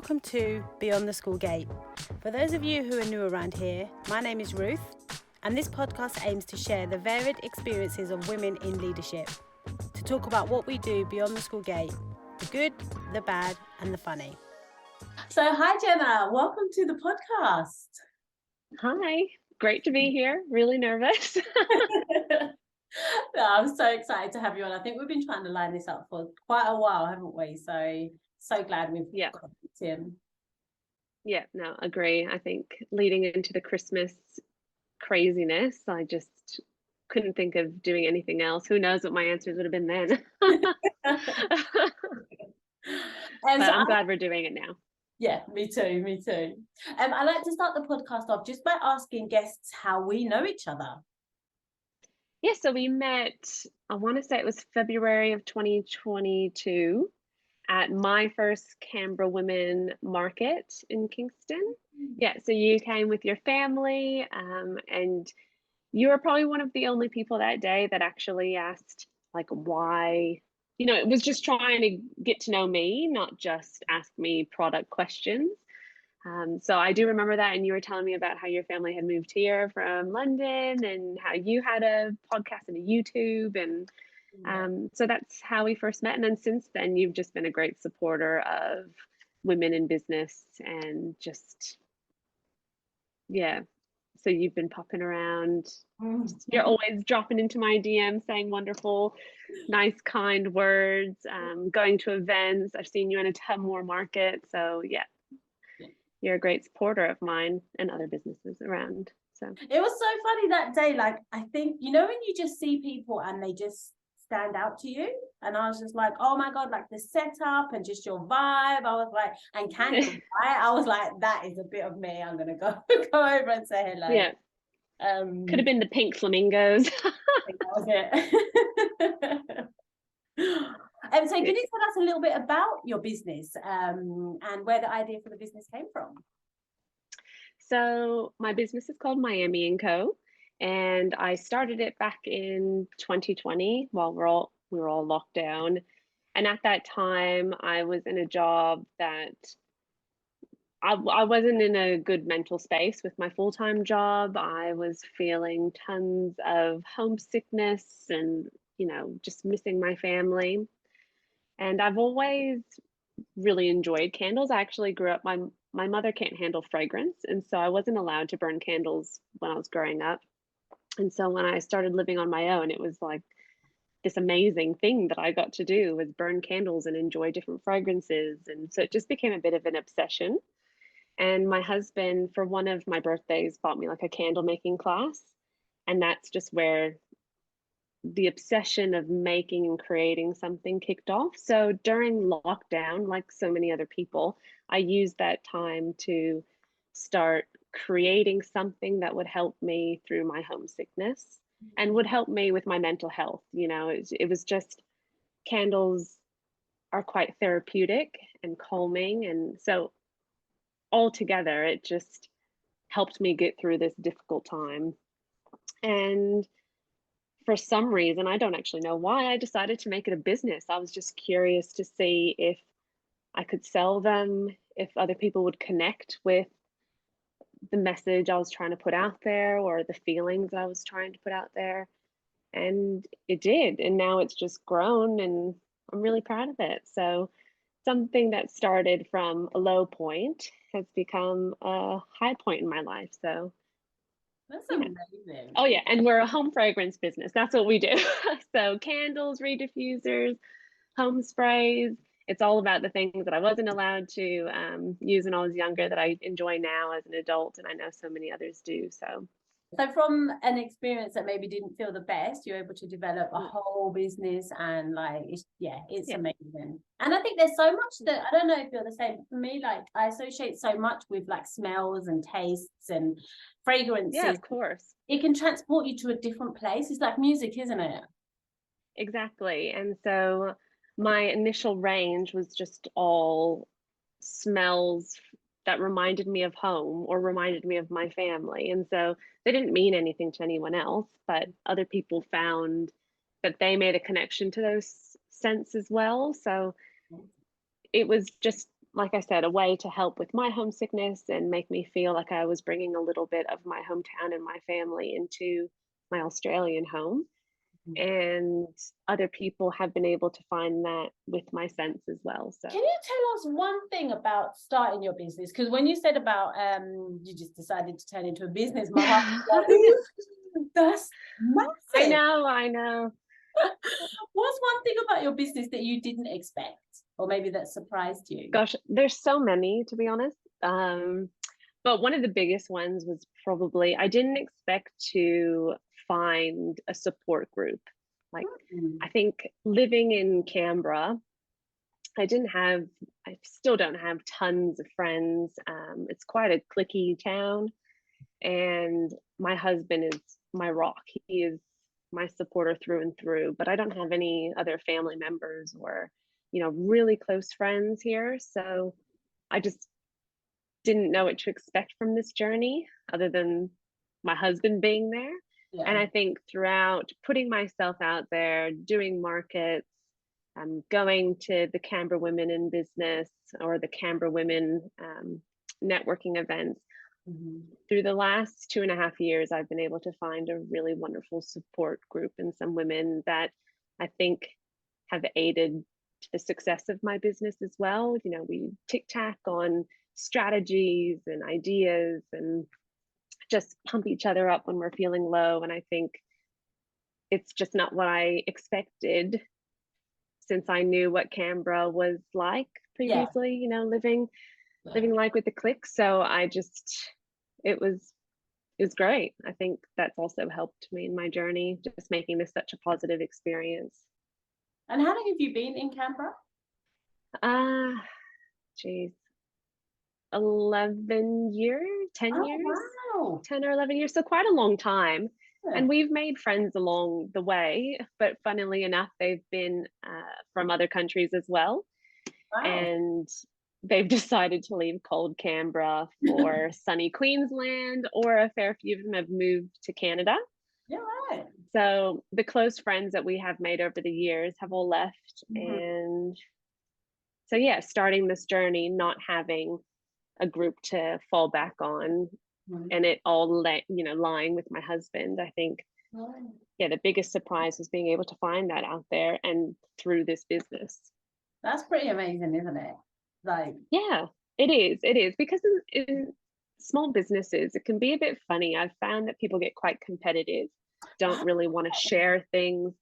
Welcome to Beyond the School Gate. For those of you who are new around here, my name is Ruth, and this podcast aims to share the varied experiences of women in leadership, to talk about what we do beyond the school gate, the good, the bad, and the funny. So hi Jena, welcome to the podcast. Hi, great to be here. Really nervous. No, I'm so excited to have you on. I think we've been trying to line this up for quite a while, haven't we? So glad we've got it in. Yeah, no, agree. I think leading into the Christmas craziness, I just couldn't think of doing anything else. Who knows what my answers would have been then. But I'm glad we're doing it now. Yeah, me too. I like to start the podcast off just by asking guests how we know each other. Yeah, so we met, I want to say it was February of 2022 at my first Canberra Women Market in Kingston. Yeah, so you came with your family, and you were probably one of the only people that day that actually asked, like, why, it was just trying to get to know me, not just ask me product questions. So I do remember that, and you were telling me about how your family had moved here from London and how you had a podcast and a YouTube, and so that's how we first met. And then since then, you've just been a great supporter of women in business, and just, yeah. So you've been popping around. You're always dropping into my DM saying wonderful, nice, kind words, going to events. I've seen you in a ton more markets. So yeah, you're a great supporter of mine and other businesses around. So it was so funny that day. Like, I think, when you just see people and they just stand out to you, and I was just like, oh my god, like the setup and just your vibe. I was like, and candles, right? I was like, that is a bit of me. I'm gonna go over and say hello. Yeah. Could have been the pink flamingos. I think that was it. So can you tell us a little bit about your business, and where the idea for the business came from? So my business is called Miami & Co. And I started it back in 2020 while we were all locked down. And at that time, I was in a job that I wasn't in a good mental space with my full-time job. I was feeling tons of homesickness and, just missing my family. And I've always really enjoyed candles. I actually grew up, my mother can't handle fragrance, and so I wasn't allowed to burn candles when I was growing up. And so when I started living on my own, it was like this amazing thing that I got to do, was burn candles and enjoy different fragrances. And so it just became a bit of an obsession. And my husband, for one of my birthdays, bought me like a candle making class. And that's just where the obsession of making and creating something kicked off. So during lockdown, like so many other people, I used that time to start creating something that would help me through my homesickness and would help me with my mental health. It was just, candles are quite therapeutic and calming. And so altogether, it just helped me get through this difficult time. And for some reason, I don't actually know why, I decided to make it a business. I was just curious to see if I could sell them, if other people would connect with the message I was trying to put out there, or the feelings I was trying to put out there. And it did. And now it's just grown, and I'm really proud of it. So something that started from a low point has become a high point in my life. So that's amazing. Oh yeah, and we're a home fragrance business. That's what we do. So candles, reed diffusers, home sprays. It's all about the things that I wasn't allowed to use when I was younger that I enjoy now as an adult, and I know so many others do. So from an experience that maybe didn't feel the best, you're able to develop a whole business, and it's amazing. And I think there's so much that, I don't know if you're the same. For me, like, I associate so much with like smells and tastes and fragrances. Yeah, of course. It can transport you to a different place. It's like music, isn't it? Exactly. And so my initial range was just all smells that reminded me of home or reminded me of my family. And so they didn't mean anything to anyone else, but other people found that they made a connection to those scents as well. So it was just like I said, a way to help with my homesickness and make me feel like I was bringing a little bit of my hometown and my family into my Australian home. And other people have been able to find that with my scents as well. So can you tell us one thing about starting your business? Because when you said about you just decided to turn into a business, my heart was like, that's massive. I know. What's one thing about your business that you didn't expect, or maybe that surprised you? Gosh, there's so many, to be honest. But one of the biggest ones was probably I didn't expect to find a support group. Like, I think living in Canberra, I still don't have tons of friends. It's quite a cliquey town, and my husband is my rock. He is my supporter through and through, but I don't have any other family members or, really close friends here. So I just didn't know what to expect from this journey other than my husband being there. And I think throughout putting myself out there, doing markets, going to the Canberra Women in Business or the Canberra Women networking events, through the last 2.5 years, I've been able to find a really wonderful support group and some women that I think have aided to the success of my business as well. We tic-tac on strategies and ideas and just pump each other up when we're feeling low. And I think it's just not what I expected, since I knew what Canberra was like previously, living like with the click. So it was great. I think that's also helped me in my journey, just making this such a positive experience. And how long have you been in Canberra? Geez, 11 years, 10 years, wow. 10 or 11 years. So quite a long time. Yeah. And we've made friends along the way, but funnily enough, they've been from other countries as well. Wow. And they've decided to leave cold Canberra for sunny Queensland, or a fair few of them have moved to Canada. Yeah, right. So the close friends that we have made over the years have all left. And so, yeah, starting this journey, not having a group to fall back on, and it all lying with my husband, I think, the biggest surprise was being able to find that out there and through this business. That's pretty amazing, isn't it? Like, yeah, it is because in small businesses it can be a bit funny. I've found that people get quite competitive, don't really want to share things,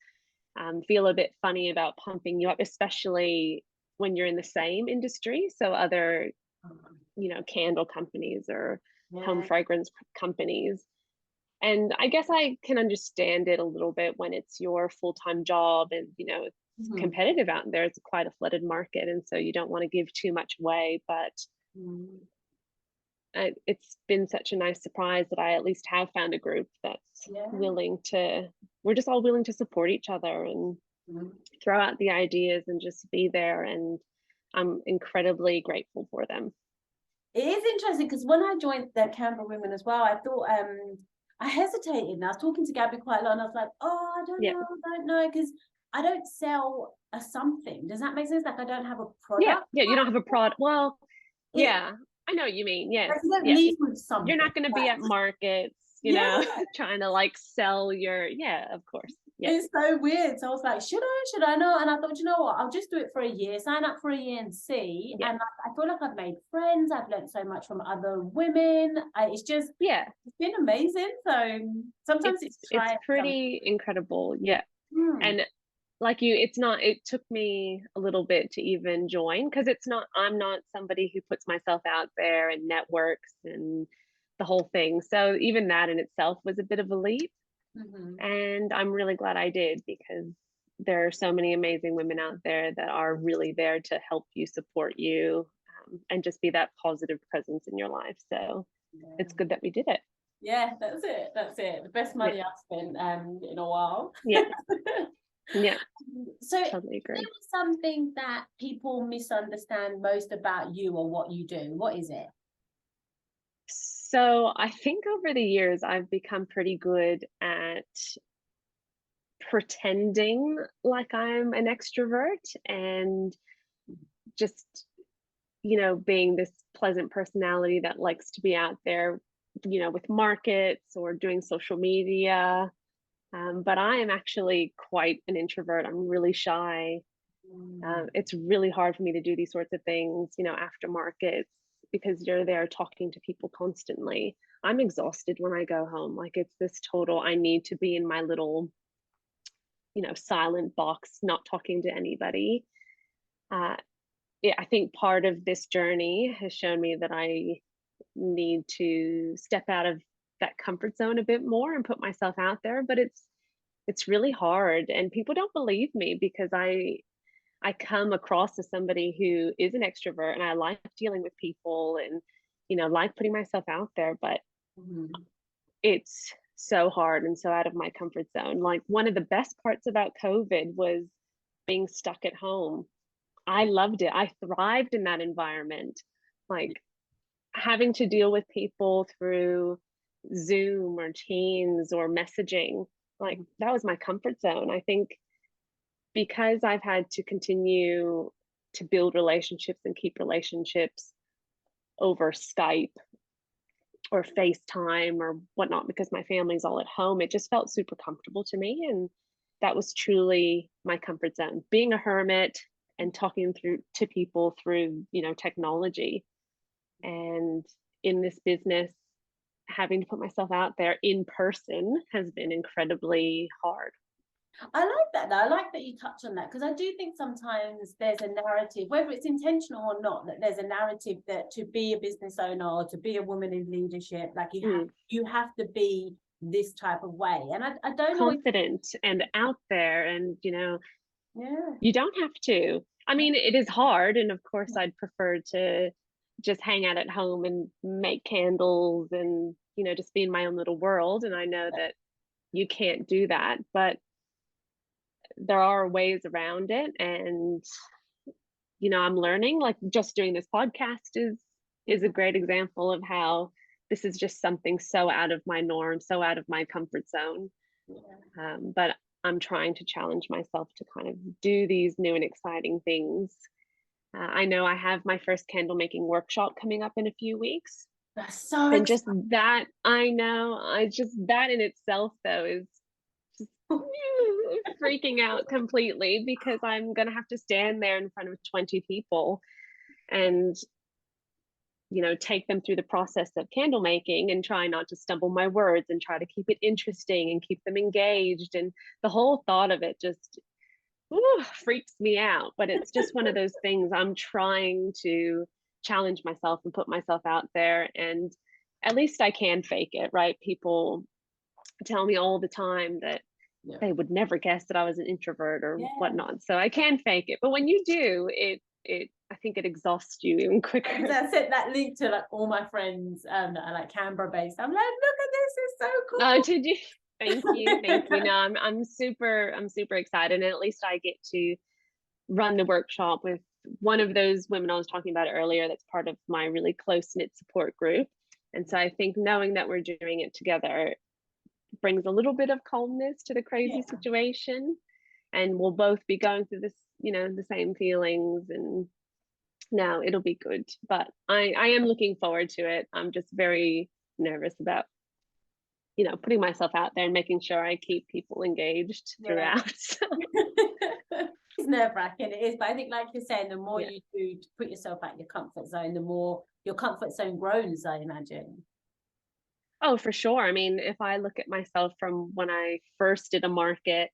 feel a bit funny about pumping you up, especially when you're in the same industry. So other candle companies or home fragrance companies. And I guess I can understand it a little bit when it's your full-time job and, it's competitive out there. It's quite a flooded market. And so you don't want to give too much away. But it's been such a nice surprise that I at least have found a group that's we're just all willing to support each other and throw out the ideas and just be there. And I'm incredibly grateful for them. It is interesting because when I joined the Canberra Women as well, I thought I hesitated, and I was talking to Gabby quite a lot, and I was like, I don't know, because I don't sell a something. Does that make sense? Like, I don't have a product. Yeah, you don't have a product. Well, I know what you mean. Yes, like, you don't lead with something. You're not going to be at markets, trying to like sell your. Yeah, of course. Yeah. It's so weird. So I was like, should I not? And I thought, you know what? I'll just do it for a year, sign up for a year and see. Yeah. And I feel like I've made friends. I've learned so much from other women. It's just, it's been amazing. So sometimes it's pretty incredible. Yeah. And like it took me a little bit to even join, because I'm not somebody who puts myself out there and networks and the whole thing. So even that in itself was a bit of a leap. And I'm really glad I did, because there are so many amazing women out there that are really there to help you, support you, and just be that positive presence in your life. So it's good that we did it. Yeah, that's it. The best money I've spent in a while. Yeah. Yeah. So totally agree. Something that people misunderstand most about you or what you do, what is it? So I think over the years, I've become pretty good at pretending like I'm an extrovert and just being this pleasant personality that likes to be out there, with markets or doing social media. But I am actually quite an introvert. I'm really shy. It's really hard for me to do these sorts of things, after markets, because you're there talking to people constantly. I'm exhausted when I go home. Like, it's this total, I need to be in my little, silent box, not talking to anybody. Uh, yeah, I think part of this journey has shown me that I need to step out of that comfort zone a bit more and put myself out there. But it's really hard, and people don't believe me because I come across as somebody who is an extrovert, and I like dealing with people, and like putting myself out there. But Mhm. it's so hard and so out of my comfort zone. Like, one of the best parts about COVID was being stuck at home. I loved it. I thrived in that environment. Like, having to deal with people through Zoom or Teams or messaging, like, that was my comfort zone. I think because I've had to continue to build relationships and keep relationships over Skype or FaceTime or whatnot, because my family's all at home, it just felt super comfortable to me. And that was truly my comfort zone, being a hermit and talking through to people through, technology. And in this business, having to put myself out there in person has been incredibly hard. I like that though. I like that you touch on that, because I do think sometimes there's a narrative, whether it's intentional or not, that there's a narrative that to be a business owner or to be a woman in leadership, like you have to be this type of way. And I don't always. Confident and out there, and Yeah. you don't have to. I mean, it is hard, and of course I'd prefer to just hang out at home and make candles and just be in my own little world. And I know that you can't do that, but there are ways around it. And I'm learning. Like, just doing this podcast is a great example of how this is just something so out of my norm, so out of my comfort zone. But I'm trying to challenge myself to kind of do these new and exciting things. I know I have my first candle making workshop coming up in a few weeks. That's so And just that, I know, that in itself though is just freaking out completely, because I'm going to have to stand there in front of 20 people and take them through the process of candle making and try not to stumble my words and try to keep it interesting and keep them engaged. And the whole thought of it just freaks me out. But it's just one of those things. I'm trying to challenge myself and put myself out there, and at least I can fake it, right? People tell me all the time that they would never guess that I was an introvert or whatnot. So I can fake it. But when you do, it I think it exhausts you even quicker. I sent that link to like all my friends that are like Canberra based. I'm like, look at this, it's so cool. Oh, did you? Thank you. No, I'm super excited, and at least I get to run the workshop with one of those women I was talking about earlier. That's part of my really close knit support group, and so I think knowing that we're doing it together brings a little bit of calmness to the crazy situation, and we'll both be going through this, the same feelings, and no, it'll be good. But I am looking forward to it. I'm just very nervous about putting myself out there and making sure I keep people engaged throughout. It's nerve-wracking, it is, but I think, like you're saying, the more you do to put yourself out your comfort zone, the more your comfort zone grows, I imagine. Oh, for sure. I mean, if I look at myself from when I first did a market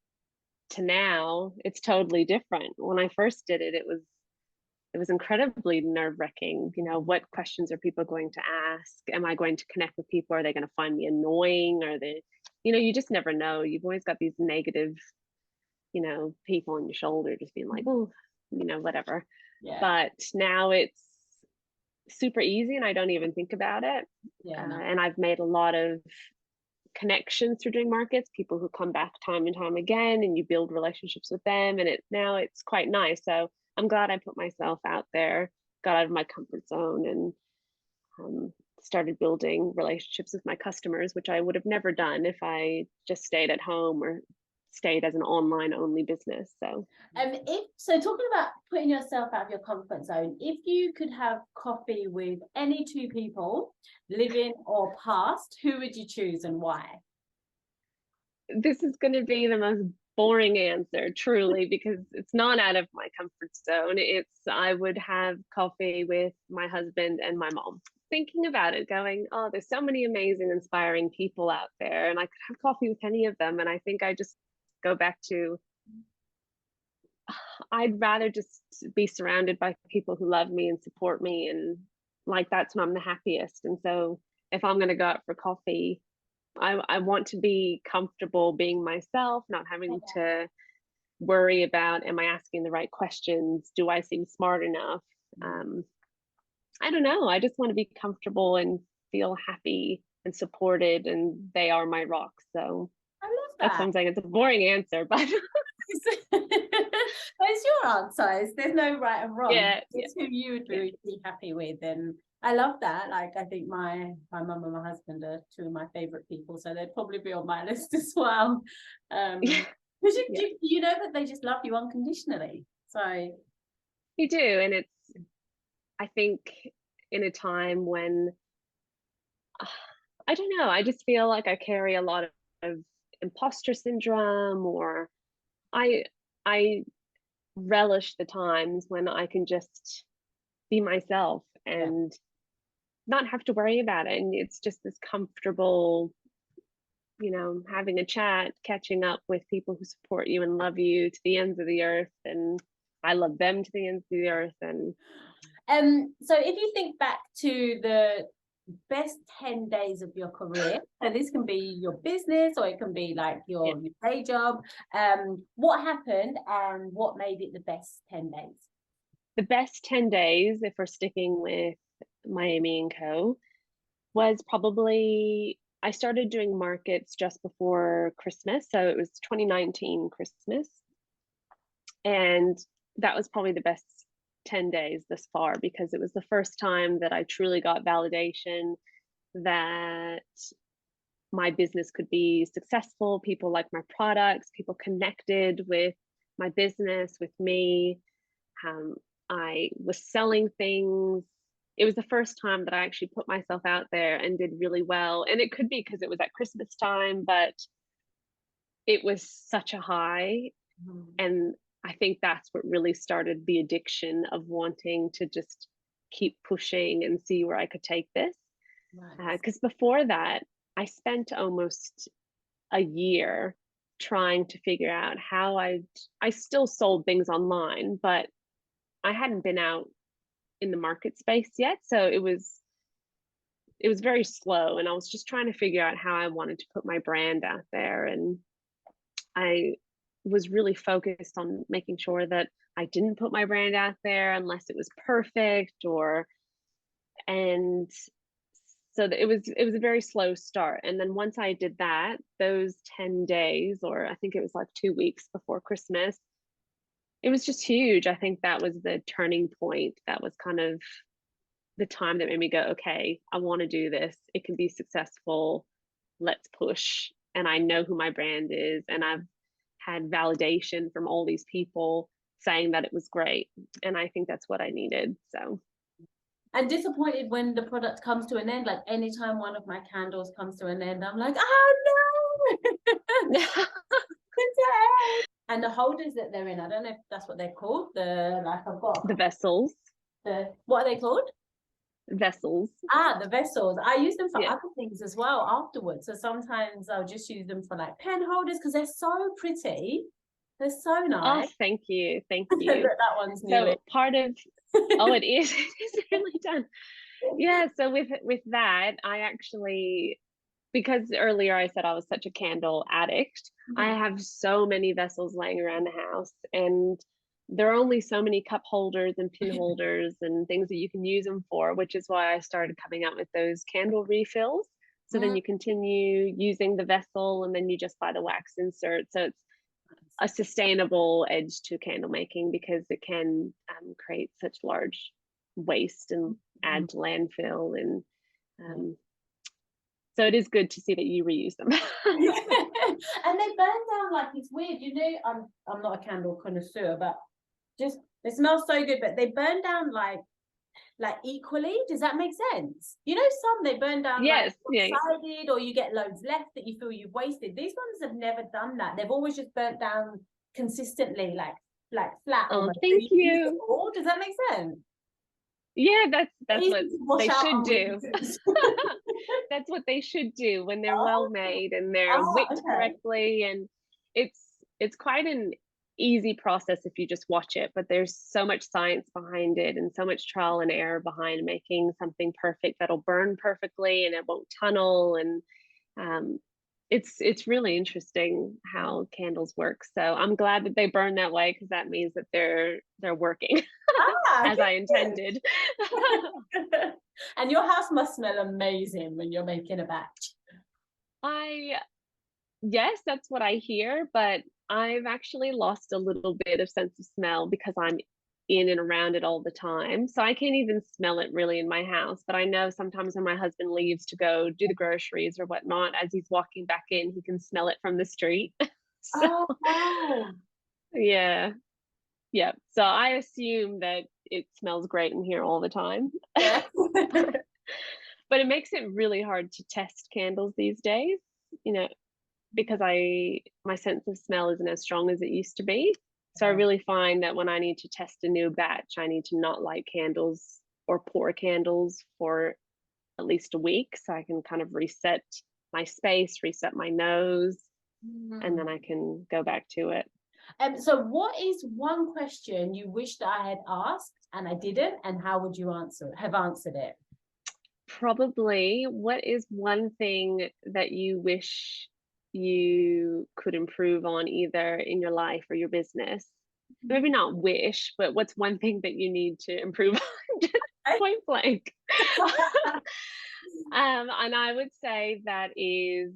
to now, it's totally different. When I first did it, it was incredibly nerve-wracking. What questions are people going to ask? Am I going to connect with people? Are they going to find me annoying? Are they, you just never know. You've always got these negative, people on your shoulder just being like, oh, whatever. But now it's super easy and I don't even think about it. And I've made a lot of connections through doing markets, people who come back time and time again, and you build relationships with them, and now it's quite nice. So I'm glad I put myself out there, got out of my comfort zone, and started building relationships with my customers, which I would have never done if I just stayed at home or stayed as an online only business. So talking about putting yourself out of your comfort zone, if you could have coffee with any two people, living or past, who would you choose and why? this is going to be the most boring answer, truly, because it's not out of my comfort zone. I would have coffee with my husband and my mom. Thinking about it, going, oh, there's so many amazing, inspiring people out there, and I could have coffee with any of them. And I think I just go back to, I'd rather just be surrounded by people who love me and support me, and like that's when I'm the happiest. And so if I'm going to go out for coffee, I want to be comfortable being myself, not having to worry about, am I asking the right questions? Do I seem smart enough? I don't know. I just want to be comfortable and feel happy and supported, and they are my rock. So I love that's that. what I'm saying. It's a boring answer, but It's your answer. There's no right and wrong. Yeah, it's who you would be happy with. And I love that. Like, I think my mum and my husband are two of my favorite people, so they'd probably be on my list as well. Because you know that they just love you unconditionally. So you do. And it's, I think, in a time when I don't know, I just feel like I carry a lot of imposter syndrome, or I relish the times when I can just be myself and not have to worry about it. And it's just this comfortable, having a chat, catching up with people who support you and love you to the ends of the earth. And I love them to the ends of the earth. And so if you think back to the best 10 days of your career, and this can be your business or it can be like your day job, what happened and what made it the best 10 days? The best 10 days, if we're sticking with Miami & Co., was probably, I started doing markets just before Christmas. So it was 2019 Christmas. And that was probably the best 10 days thus far, because it was the first time that I truly got validation that my business could be successful. People liked my products, people connected with my business, with me. I was selling things. It was the first time that I actually put myself out there and did really well. And it could be because it was at Christmas time, but it was such a high. And I think that's what really started the addiction of wanting to just keep pushing and see where I could take this. Because before that, I spent almost a year trying to figure out how I still sold things online, but I hadn't been out in the market space yet. So it was very slow, and I was just trying to figure out how I wanted to put my brand out there. And I was really focused on making sure that I didn't put my brand out there unless it was perfect, and so it was a very slow start. And then once I did that, those 10 days, or I think it was like 2 weeks before Christmas, it was just huge. I think that was the turning point. That was kind of the time that made me go, okay, I want to do this. It can be successful. Let's push. And I know who my brand is. And I've had validation from all these people saying that it was great. And I think that's what I needed. So. And disappointed when the product comes to an end. Like, anytime one of my candles comes to an end, I'm like, oh no. And the holders that they're in, I don't know if that's what they're called. I've got the vessels. What are they called? Vessels. The vessels. I use them for other things as well afterwards. So sometimes I'll just use them for like pen holders because they're so pretty. They're so nice. Oh, thank you. Thank you. That one's nearly. So part of, it is. It is really done. Yeah. So with that, I actually, because earlier I said I was such a candle addict, I have so many vessels laying around the house, and there are only so many cup holders and pin holders and things that you can use them for, which is why I started coming up with those candle refills. So then you continue using the vessel, and then you just buy the wax insert. So it's a sustainable edge to candle making, because it can create such large waste and add to landfill. And so it is good to see that you reuse them. And they burn down like it's weird. You know, I'm not a candle connoisseur, but just they smell so good, but they burn down like equally. Does that make sense? You know, some they burn down like Yes, yeah. one-sided, or you get loads left that you feel you've wasted. These ones have never done that. They've always just burnt down consistently, like flat Oh, almost. So thank you use it you. all. Does that make sense? Yeah, that's Easy what to wash they out should on do. weaknesses. That's what they should do when they're Oh, well made and they're whipped okay. correctly. And it's it's quite an easy process if you just watch it, but there's so much science behind it and so much trial and error behind making something perfect that'll burn perfectly and it won't tunnel. And um, it's really interesting how candles work. So I'm glad that they burn that way, because that means that they're working as I intended. And your house must smell amazing when you're making a batch. Yes, that's what I hear, but I've actually lost a little bit of sense of smell because I'm in and around it all the time. So I can't even smell it really in my house. But I know sometimes when my husband leaves to go do the groceries or whatnot, as he's walking back in, he can smell it from the street. So Oh, wow. yeah. Yeah. So I assume that it smells great in here all the time. Yeah. But it makes it really hard to test candles these days, you know, because my sense of smell isn't as strong as it used to be. So I really find that when I need to test a new batch, I need to not light candles or pour candles for at least a week, so I can kind of reset my space, reset my nose, and then I can go back to it. So what is one question you wish that I had asked and I didn't, and how would you have answered it? Probably, what is one thing that you wish you could improve on, either in your life or your business? Maybe not wish, but what's one thing that you need to improve on? Just point blank. And I would say that is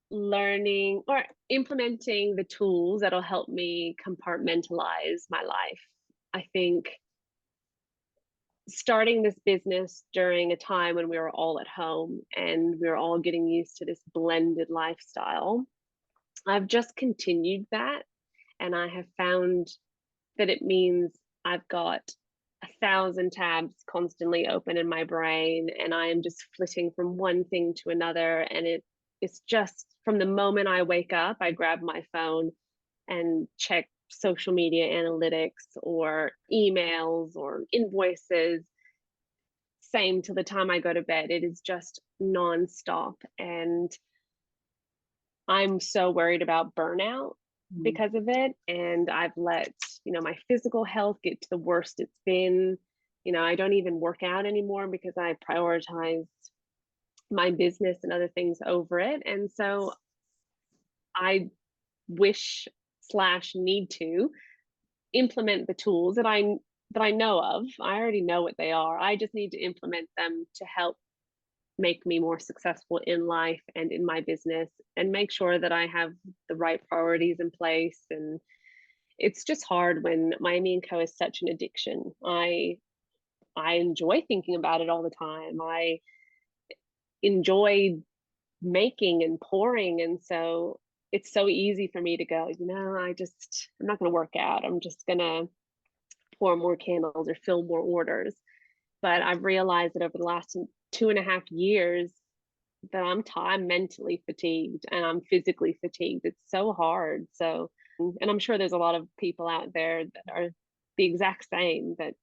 learning or implementing the tools that'll help me compartmentalize my life. I think starting this business during a time when we were all at home and we were all getting used to this blended lifestyle, I've just continued that. And I have found that it means I've got 1,000 tabs constantly open in my brain, and I am just flitting from one thing to another. And it's just from the moment I wake up, I grab my phone and check social media analytics or emails or invoices. Same to the time I go to bed. It is just nonstop. And I'm so worried about burnout because of it. And I've let, my physical health get to the worst it's been. I don't even work out anymore because I prioritize my business and other things over it. And so I wish / need to implement the tools that I know of. I already know what they are. I just need to implement them to help make me more successful in life and in my business, and make sure that I have the right priorities in place. And it's just hard when Miami & Co is such an addiction. I enjoy thinking about it all the time. I enjoy making and pouring, and so it's so easy for me to go, I'm not going to work out. I'm just going to pour more candles or fill more orders. But I've realized that over the last 2.5 years that I'm mentally fatigued and I'm physically fatigued. It's so hard. So, and I'm sure there's a lot of people out there that are the exact same, that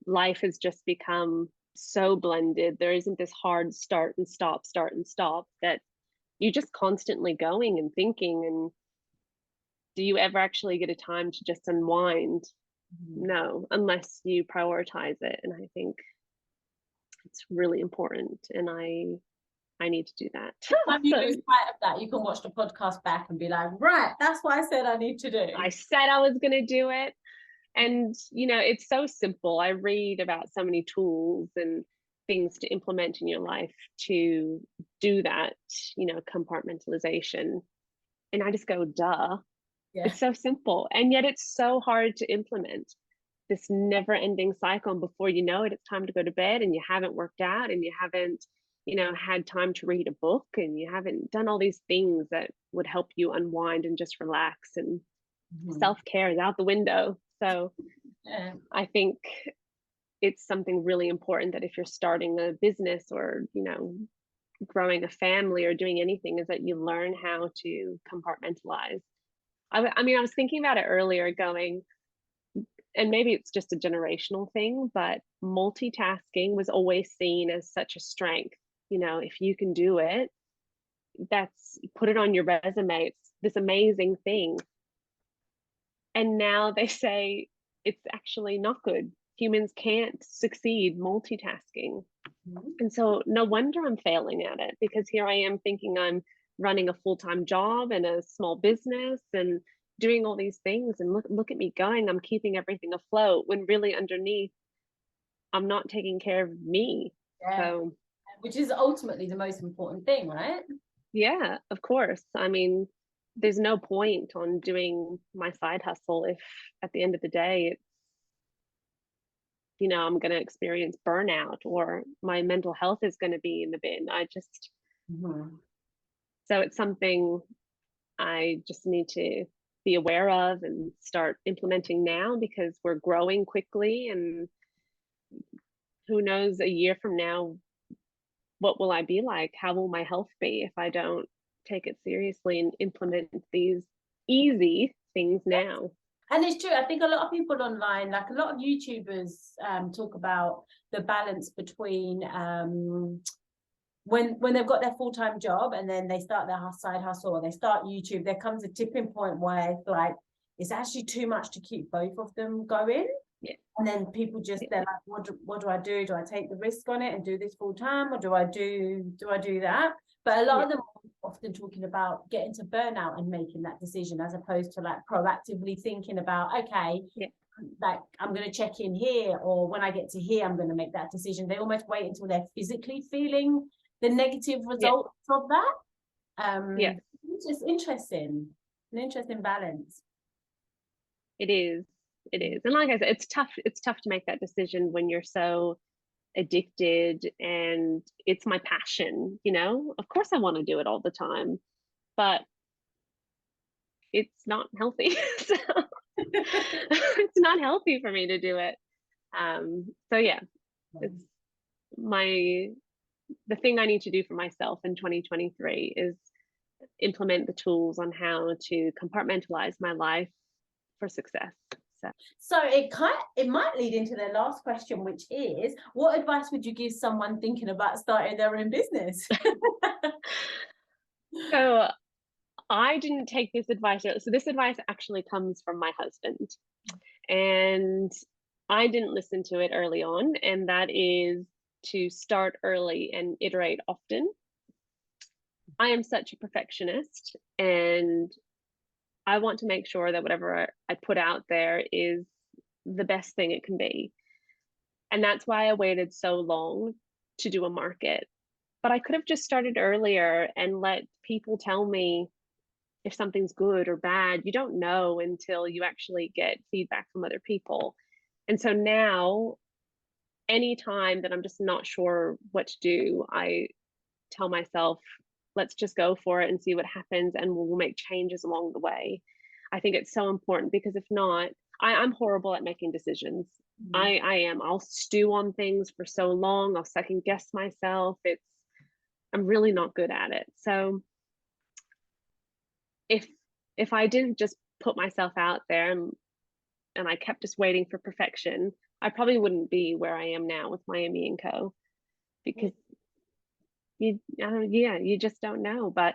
life has just become so blended. There isn't this hard start and stop, that you're just constantly going and thinking. And do you ever actually get a time to just unwind? No, unless you prioritize it. And I think it's really important. And I need to do that. When you lose sight of that, you can watch the podcast back and be like, right, that's what I said I need to do. I said I was going to do it. And, it's so simple. I read about so many tools and things to implement in your life to do that, compartmentalization. And I just go, duh. Yeah. It's so simple. And yet it's so hard to implement, this never ending cycle. And before you know it, it's time to go to bed and you haven't worked out and you haven't had time to read a book, and you haven't done all these things that would help you unwind and just relax, and self-care is out the window. So Yeah. I think it's something really important that if you're starting a business or, growing a family or doing anything, is that you learn how to compartmentalize. I mean, I was thinking about it earlier going, and maybe it's just a generational thing, but multitasking was always seen as such a strength. If you can do it, put it on your resume. It's this amazing thing. And now they say it's actually not good. Humans can't succeed multitasking. And so no wonder I'm failing at it, because here I am thinking I'm running a full-time job and a small business and doing all these things, and look at me going, I'm keeping everything afloat, when really underneath I'm not taking care of me. Yeah. So, which is ultimately the most important thing, right? Yeah, of course. I mean, there's no point on doing my side hustle if at the end of the day it's, I'm going to experience burnout, or my mental health is going to be in the bin. So it's something I just need to be aware of and start implementing now, because we're growing quickly, and who knows a year from now, what will I be like? How will my health be if I don't take it seriously and implement these easy things now? And it's true. I think a lot of people online, like a lot of YouTubers, talk about the balance between when they've got their full-time job and then they start their side hustle, or they start YouTube. There comes a tipping point where it's like it's actually too much to keep both of them going. Yeah. And then people they're like, what do I do? Do I take the risk on it and do this full time, or do I do that? But a lot of them are often talking about getting to burnout and making that decision, as opposed to like proactively thinking about, okay, like I'm going to check in here, or when I get to here, I'm going to make that decision. They almost wait until they're physically feeling the negative results of that. It's just interesting, an interesting balance. It is. And like I said, it's tough to make that decision when you're so addicted and it's my passion. Of course I want to do it all the time, but it's not healthy. So it's not healthy for me to do it. So yeah, it's the thing I need to do for myself in 2023 is implement the tools on how to compartmentalize my life for success. So it might lead into the last question, which is, what advice would you give someone thinking about starting their own business? So I didn't take this advice. So this advice actually comes from my husband, and I didn't listen to it early on, and that is to start early and iterate often. I am such a perfectionist, and I want to make sure that whatever I put out there is the best thing it can be. And that's why I waited so long to do a market. But I could have just started earlier and let people tell me if something's good or bad. You don't know until you actually get feedback from other people. And so now, anytime that I'm just not sure what to do, I tell myself, let's just go for it and see what happens, and we'll make changes along the way. I think it's so important, because if not, I'm horrible at making decisions. I am. I'll stew on things for so long. I'll second guess myself. I'm really not good at it. So if I didn't just put myself out there and I kept just waiting for perfection, I probably wouldn't be where I am now with Miami & Co. Because you just don't know. But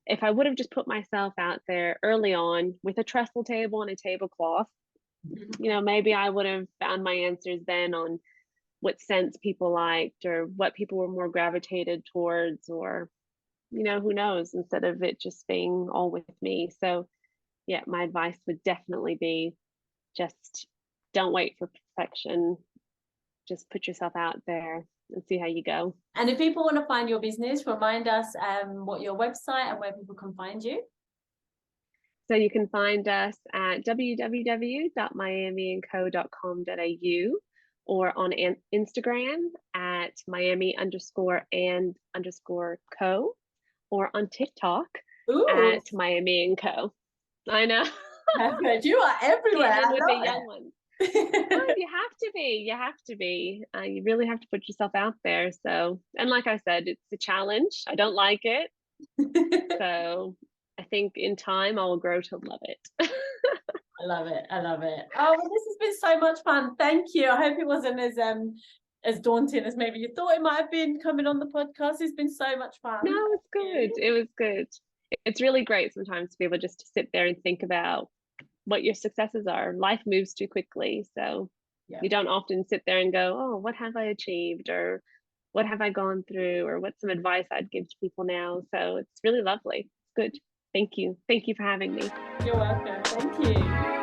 if I would have just put myself out there early on with a trestle table and a tablecloth, maybe I would have found my answers then on what scents people liked, or what people were more gravitated towards, or who knows, instead of it just being all with me. So yeah, my advice would definitely be, just don't wait for perfection. Just put yourself out there and see how you go. And if people want to find your business, remind us what your website and where people can find you. So you can find us at www.miamiandco.com.au, or on Instagram at Miami_and_co, or on TikTok Ooh, at Miami & Co. I know. perfect. You are everywhere. Getting in I with the love young ones. No, it. you have to be. You have to be. You really have to put yourself out there. So, and like I said, it's a challenge. I don't like it. So I think in time I will grow to love it. I love it. I love it. Oh, well, this has been so much fun. Thank you. I hope it wasn't as daunting as maybe you thought it might have been coming on the podcast. It's been so much fun. No, it's good. It was good. It's really great sometimes to be able just to sit there and think about what your successes are. Life moves too quickly. So Yeah. you don't often sit there and go, oh, what have I achieved? Or what have I gone through? Or what's some advice I'd give to people now? So it's really lovely. It's good. Thank you. Thank you for having me. You're welcome. Thank you.